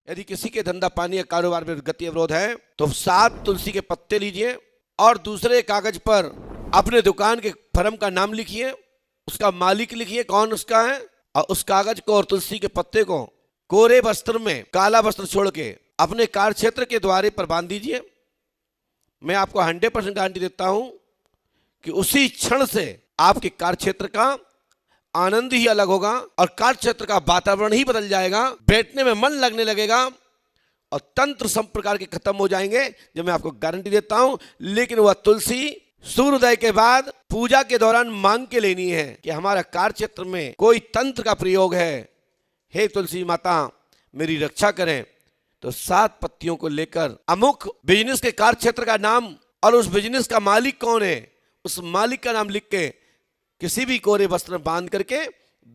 यदि किसी के धंधा पानी या कारोबार में गति अवरोध है तो 7 तुलसी के पत्ते लीजिए और दूसरे कागज पर अपने दुकान के फर्म का नाम लिखिए, उसका मालिक लिखिए कौन उसका है, और उस कागज को और तुलसी के पत्ते को कोरे वस्त्र में काला वस्त्र छोड़ के अपने कार्य क्षेत्र के द्वारे पर बांध दीजिए। मैं आपको 100% गारंटी देता हूं कि उसी क्षण से आपके कार्य क्षेत्र का आनंद ही अलग होगा और कार्य क्षेत्र का वातावरण ही बदल जाएगा, बैठने में मन लगने लगेगा और तंत्र सब प्रकार के खत्म हो जाएंगे, जो मैं आपको गारंटी देता हूं। लेकिन वह तुलसी सूर्योदय के बाद पूजा के दौरान मांग के लेनी है कि हमारा कार्य क्षेत्र में कोई तंत्र का प्रयोग है, हे तुलसी माता मेरी रक्षा करें। तो 7 पत्तियों को लेकर अमुक बिजनेस के कार्य क्षेत्र का नाम और उस बिजनेस का मालिक कौन है, उस मालिक का नाम लिख के किसी भी कोरे वस्त्र में बांध करके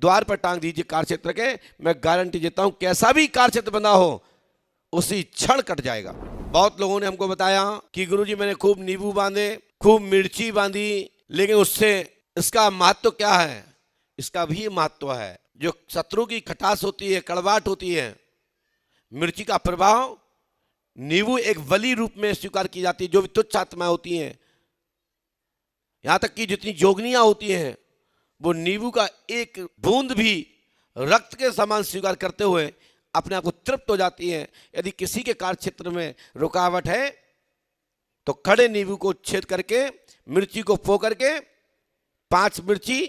द्वार पर टांग दीजिए कार्य क्षेत्र के। मैं गारंटी देता हूं कैसा भी कार्य क्षेत्र बना हो उसी क्षण कट जाएगा। बहुत लोगों ने हमको बताया कि गुरुजी मैंने खूब नींबू बांधे, खूब मिर्ची बांधी, लेकिन उससे इसका महत्व क्या है? इसका भी महत्व है। जो शत्रु की खटास होती है, कड़वाहट होती है, मिर्ची का प्रभाव नींबू एक बलि रूप में स्वीकार की जाती है। जो भी तुच्छ आत्माएं होती हैं, यहां तक कि जितनी जोगनियां होती हैं, वो नींबू का एक बूंद भी रक्त के समान स्वीकार करते हुए अपने आप को तृप्त हो जाती हैं। यदि किसी के कार्य क्षेत्र में रुकावट है तो खड़े नींबू को छेद करके मिर्ची को फो करके 5 मिर्ची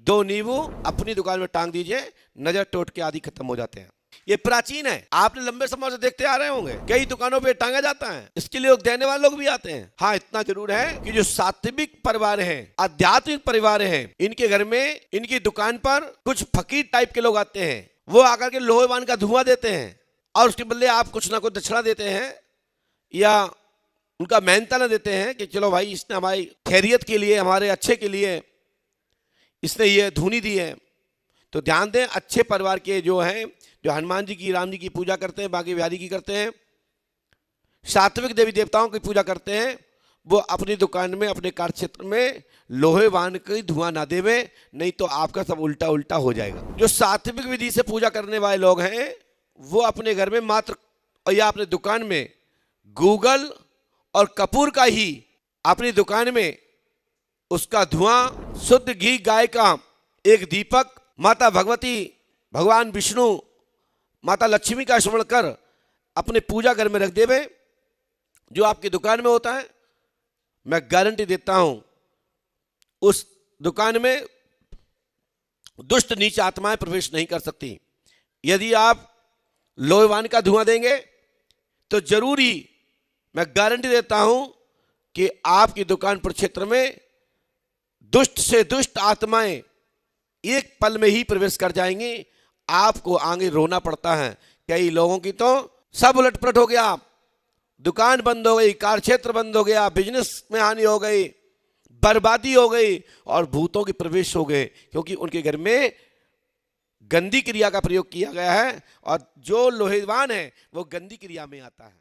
2 नींबू अपनी दुकान में टांग दीजिए, नजर टोटके आदि खत्म हो जाते हैं। ये प्राचीन है, आपने लंबे समय से देखते आ रहे होंगे, कई दुकानों पे टांगा जाता है। इसके लिए देने वाले लोग भी आते हैं। हाँ, इतना जरूर है कि जो सात्विक परिवार है, आध्यात्मिक परिवार है, इनके घर में, इनकी दुकान पर कुछ फकीर टाइप के लोग आते हैं। वो आकर के लोहेवान का धुआं देते हैं और उसके बदले आप कुछ ना कुछ दक्षिणा देते हैं या उनका मेहनता न देते हैं कि चलो भाई इसने हमारी खैरियत के लिए, हमारे अच्छे के लिए इसने ये धुनी दी है। तो ध्यान दें, अच्छे परिवार के जो हैं, जो हनुमान जी की, राम जी की पूजा करते हैं, बाकी बिहारी की करते हैं, सात्विक देवी देवताओं की पूजा करते हैं, वो अपनी दुकान में, अपने कार्य क्षेत्र में लोहेवान की धुआं ना देवे, नहीं तो आपका सब उल्टा उल्टा हो जाएगा। जो सात्विक विधि से पूजा करने वाले लोग हैं, वो अपने घर में मात्र या अपने दुकान में गूगल और कपूर का ही अपनी दुकान में उसका धुआं, शुद्ध घी गाय का एक दीपक, माता भगवती, भगवान विष्णु, माता लक्ष्मी का स्मरण कर अपने पूजा घर में रख देवे, जो आपकी दुकान में होता है। मैं गारंटी देता हूं उस दुकान में दुष्ट नीच आत्माएं प्रवेश नहीं कर सकती। यदि आप लोहेवान का धुआं देंगे तो जरूर ही मैं गारंटी देता हूं कि आपकी दुकान पर क्षेत्र में दुष्ट से दुष्ट आत्माएं एक पल में ही प्रवेश कर जाएंगी। आपको आगे रोना पड़ता है। कई लोगों की तो सब उलटपलट हो गया, दुकान बंद हो गई, कार्य क्षेत्र बंद हो गया, बिजनेस में हानि हो गई, बर्बादी हो गई और भूतों के प्रवेश हो गए, क्योंकि उनके घर में गंदी क्रिया का प्रयोग किया गया है और जो लोहेवान है वो गंदी क्रिया में आता है।